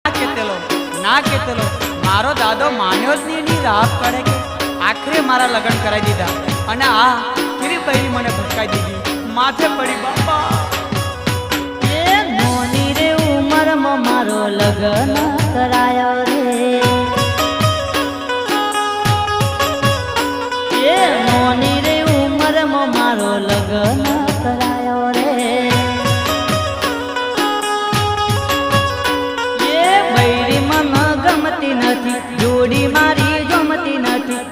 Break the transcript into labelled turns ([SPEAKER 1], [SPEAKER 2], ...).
[SPEAKER 1] ના કેતેલો મારો દાદો માન્યો જ નહીં, એની રાહ પડે કે આખરે મારા લગ્ન કરાવી દીધા અને આ કેવી બૈરી મને ભટકાઈ દીધી, માથે પડી બાપા।
[SPEAKER 2] એ મોની રે ઉંમરમાં મારો લગ્ન કરાયો રે, એ મોની રે ઉંમરમાં મારો લગ્ન કરાયો રે, એ બૈરી મને ગમતી નથી, જોડી મારી ગમતી નથી,